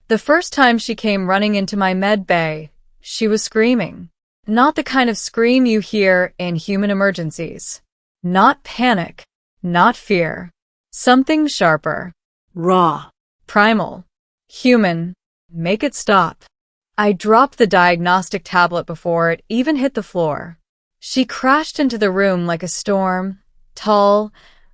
The first time she came running into my med bay, she was screaming. Not the kind of scream you hear in human emergencies. Not panic. Not fear. Something sharper. Raw. Primal. Human. Make it stop. I dropped the diagnostic tablet before it even hit the floor. She crashed into the room like a storm, tall,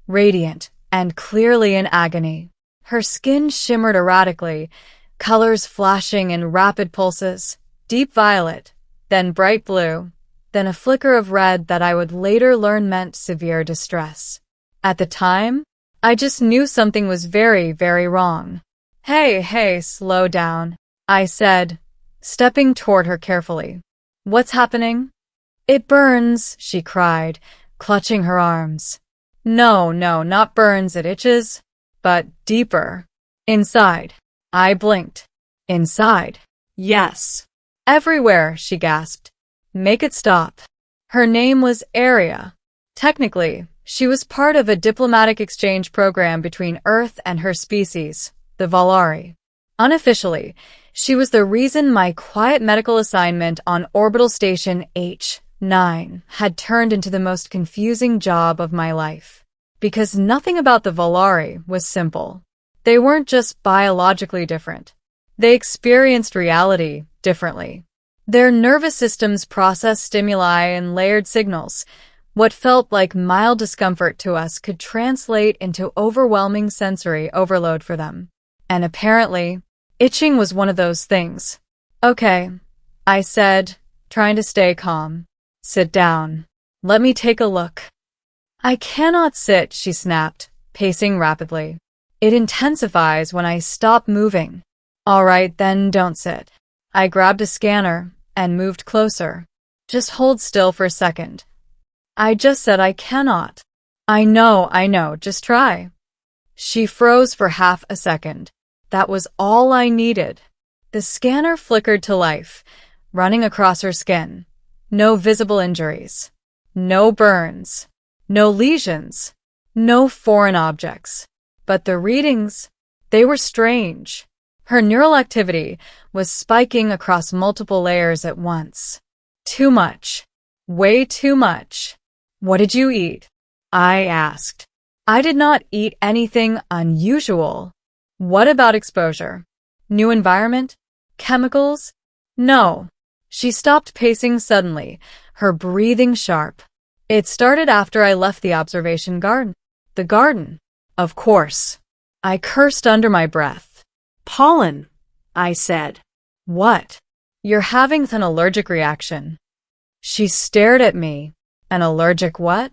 radiant, and clearly in agony. Her skin shimmered erratically, colors flashing in rapid pulses, deep violet, then bright blue, then a flicker of red that I would later learn meant severe distress. At the time, I just knew something was very, very wrong. Hey, slow down, I said, stepping toward her carefully. What's happening? It burns, she cried, clutching her arms. No, not burns, it itches, but deeper. Inside. I blinked. Inside. Yes. Everywhere, she gasped. Make it stop. Her name was Aria. Technically, she was part of a diplomatic exchange program between Earth and her species, the Valari. Unofficially, she was the reason my quiet medical assignment on orbital station H9 had turned into the most confusing job of my life. Because nothing about the Valari was simple. They weren't just biologically different. They experienced reality differently. Their nervous systems processed stimuli and layered signals. What felt like mild discomfort to us could translate into overwhelming sensory overload for them. And apparently, itching was one of those things. Okay, I said, trying to stay calm. Sit down. Let me take a look. I cannot sit, she snapped, pacing rapidly. It intensifies when I stop moving. All right, then don't sit. I grabbed a scanner and moved closer. Just hold still for a second. I just said I cannot. I know, just try. She froze for half a second. That was all I needed. The scanner flickered to life, running across her skin. No visible injuries. No burns. No lesions. No foreign objects. But the readings, they were strange. Her neural activity was spiking across multiple layers at once. Too much. Way too much. What did you eat? I asked. I did not eat anything unusual. What about exposure? New environment? Chemicals? No. She stopped pacing suddenly, her breathing sharp. It started after I left the observation garden. The garden. Of course. I cursed under my breath. Pollen, I said. What? You're having an allergic reaction. She stared at me. An allergic what?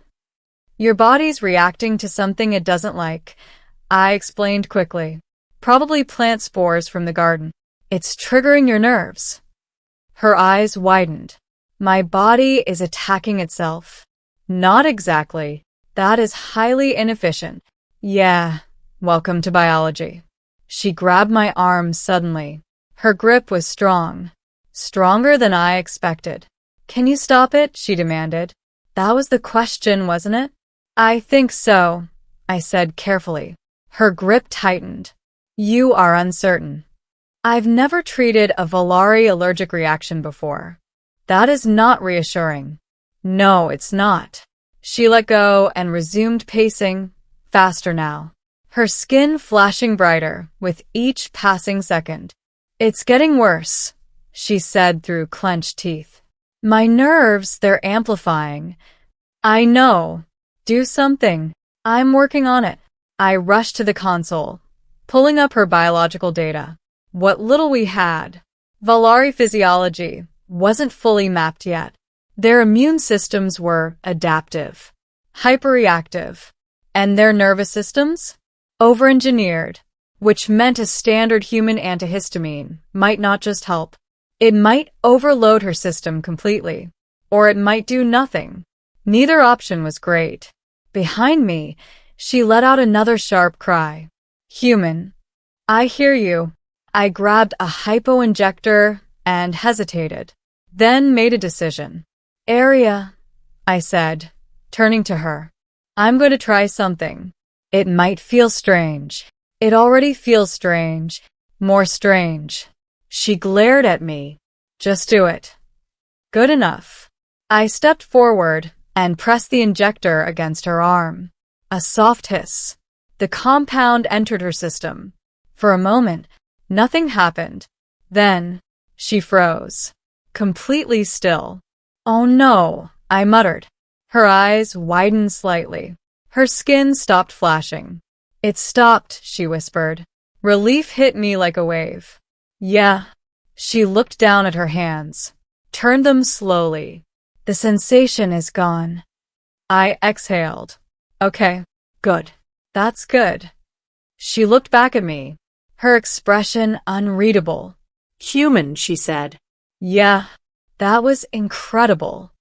Your body's reacting to something it doesn't like, I explained quickly. Probably plant spores from the garden. It's triggering your nerves. Her eyes widened. My body is attacking itself. Not exactly. That is highly inefficient. Yeah, welcome to biology. She grabbed my arm suddenly. Her grip was strong. Stronger than I expected. Can you stop it? She demanded. That was the question, wasn't it? I think so, I said carefully. Her grip tightened. You are uncertain. I've never treated a Valari allergic reaction before. That is not reassuring. No, it's not. She let go and resumed pacing, faster now. Her skin flashing brighter with each passing second. It's getting worse, she said through clenched teeth. My nerves, they're amplifying. I know. Do something. I'm working on it. I rushed to the console, pulling up her biological data. What little we had. Valari physiology wasn't fully mapped yet. Their immune systems were adaptive, hyperreactive, and their nervous systems? Over-engineered, which meant a standard human antihistamine might not just help. It might overload her system completely, or it might do nothing. Neither option was great. Behind me, she let out another sharp cry. Human. I hear you. I grabbed a hypo-injector and hesitated, then made a decision. Aria, I said, turning to her. I'm going to try something. It might feel strange. It already feels strange. More strange. She glared at me. Just do it. Good enough. I stepped forward and pressed the injector against her arm. A soft hiss. The compound entered her system. For a moment, nothing happened. Then, she froze. Completely still. Oh no, I muttered. Her eyes widened slightly. Her skin stopped flashing. It stopped, she whispered. Relief hit me like a wave. Yeah. She looked down at her hands, turned them slowly. The sensation is gone. I exhaled. Okay, good. That's good. She looked back at me, her expression unreadable. Human, she said. Yeah, that was incredible.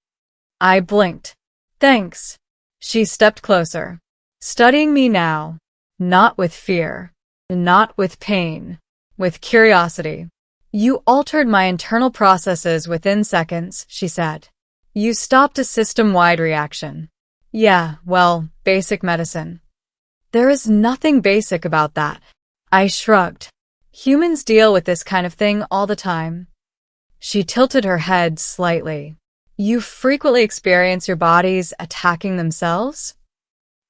I blinked. Thanks. She stepped closer, studying me now, not with fear, not with pain, with curiosity. You altered my internal processes within seconds, she said. You stopped a system-wide reaction. Yeah, well, basic medicine. There is nothing basic about that. I shrugged. Humans deal with this kind of thing all the time. She tilted her head slightly. You frequently experience your bodies attacking themselves?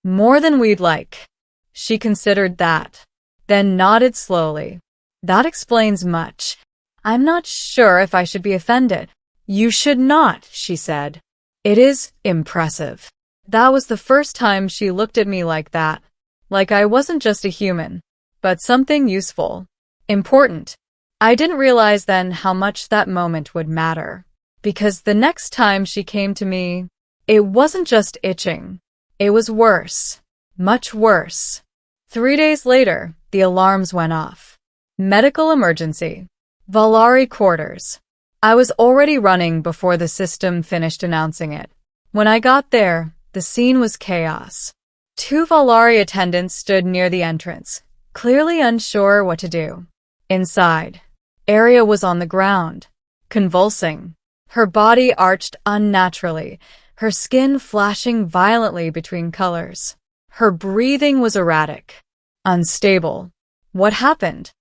More than we'd like. She considered that, then nodded slowly. That explains much. I'm not sure if I should be offended. You should not, she said. It is impressive. That was the first time she looked at me like that. Like I wasn't just a human, but something useful, important. I didn't realize then how much that moment would matter. Because the next time she came to me, it wasn't just itching. It was worse. Much worse. 3 days later, the alarms went off. Medical emergency. Valari quarters. I was already running before the system finished announcing it. When I got there, the scene was chaos. 2 Valari attendants stood near the entrance, clearly unsure what to do. Inside, Aria was on the ground, convulsing. Her body arched unnaturally, her skin flashing violently between colors. Her breathing was erratic, unstable. What happened?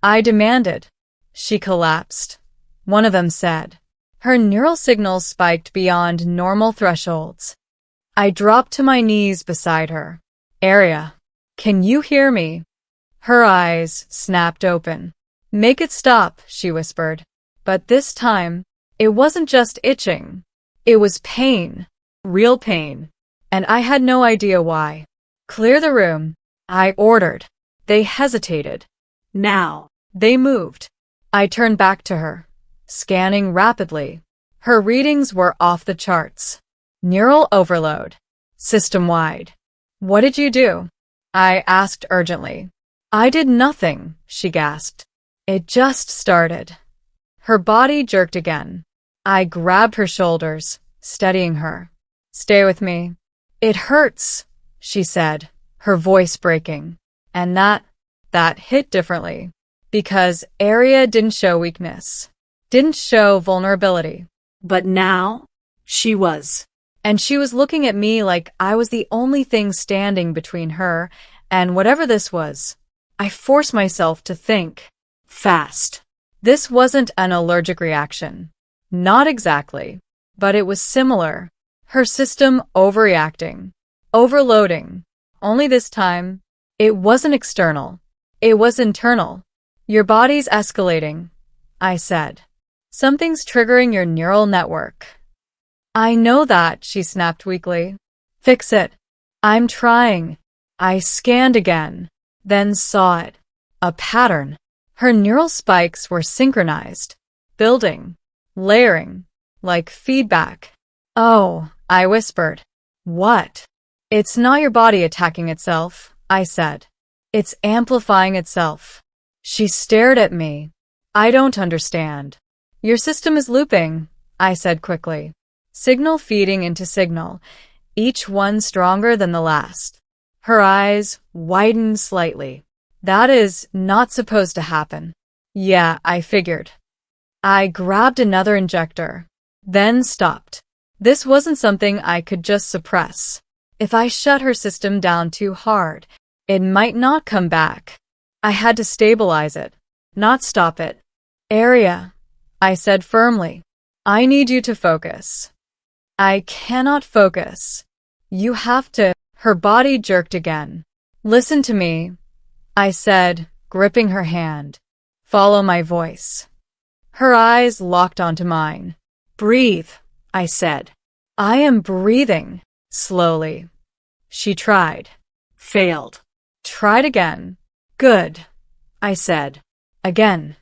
I demanded. She collapsed. One of them said. Her neural signals spiked beyond normal thresholds. I dropped to my knees beside her. Aria, can you hear me? Her eyes snapped open. Make it stop, she whispered. But this time, it wasn't just itching. It was pain. Real pain. And I had no idea why. Clear the room, I ordered. They hesitated. Now. They moved. I turned back to her, scanning rapidly. Her readings were off the charts. Neural overload. System-wide. What did you do? I asked urgently. I did nothing, she gasped. It just started. Her body jerked again. I grabbed her shoulders, steadying her. Stay with me. It hurts, she said, her voice breaking. And that hit differently. Because Aria didn't show weakness, didn't show vulnerability. But now, she was. And she was looking at me like I was the only thing standing between her and whatever this was. I forced myself to think. Fast. This wasn't an allergic reaction. Not exactly. But it was similar. Her system overreacting. Overloading. Only this time, it wasn't external. It was internal. Your body's escalating, I said. Something's triggering your neural network. I know that, she snapped weakly. Fix it. I'm trying. I scanned again, then saw it. A pattern. Her neural spikes were synchronized, building, layering, like feedback. Oh, I whispered. What? It's not your body attacking itself, I said. It's amplifying itself. She stared at me. I don't understand. Your system is looping, I said quickly. Signal feeding into signal, each one stronger than the last. Her eyes widened slightly. That is not supposed to happen. Yeah, I figured. I grabbed another injector, then stopped. This wasn't something I could just suppress. If I shut her system down too hard, it might not come back. I had to stabilize it. not stop it. Area, I said firmly. I need you to focus. I cannot focus. You have to. Her body jerked again. Listen to me, I said, gripping her hand. Follow my voice. Her eyes locked onto mine. Breathe, I said. I am breathing, slowly. She tried. Failed. Tried again. Good, I said. Again.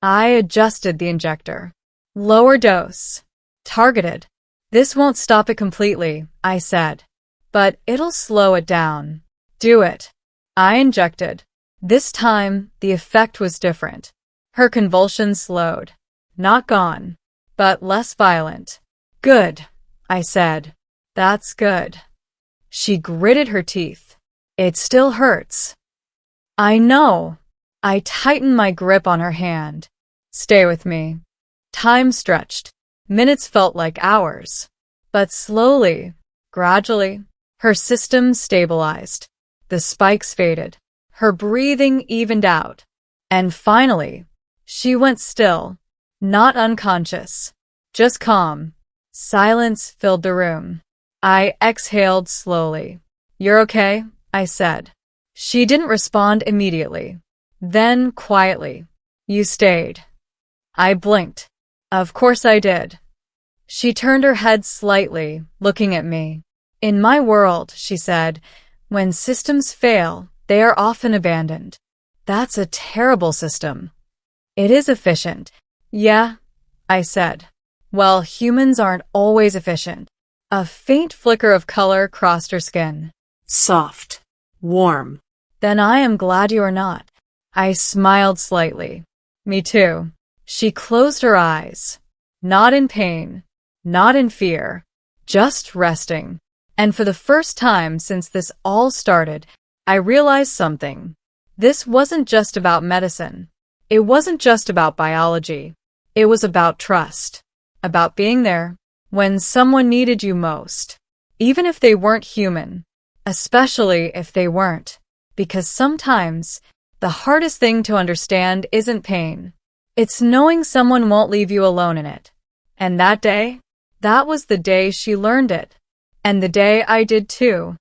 I adjusted the injector. Lower dose. Targeted. This won't stop it completely, I said. But it'll slow it down. Do it. I injected. This time, the effect was different. Her convulsions slowed. Not gone, but less violent. Good, I said. That's good. She gritted her teeth. It still hurts. I know. I tightened my grip on her hand. Stay with me. Time stretched. Minutes felt like hours. But slowly, gradually, her system stabilized. The spikes faded. Her breathing evened out. And finally, she went still. Not unconscious. Just calm. Silence filled the room. I exhaled slowly. You're okay? I said. She didn't respond immediately. Then, quietly, you stayed. I blinked. Of course I did. She turned her head slightly, looking at me. In my world, she said, when systems fail, they are often abandoned. That's a terrible system. It is efficient. Yeah, I said. Well, humans aren't always efficient. A faint flicker of color crossed her skin. Soft. Warm. Then I am glad you are not. I smiled slightly. Me too. She closed her eyes. Not in pain. Not in fear. Just resting. And for the first time since this all started, I realized something. This wasn't just about medicine. It wasn't just about biology. It was about trust. About being there when someone needed you most. Even if they weren't human. Especially if they weren't. Because sometimes, the hardest thing to understand isn't pain. It's knowing someone won't leave you alone in it. And that day, that was the day she learned it. And the day I did too.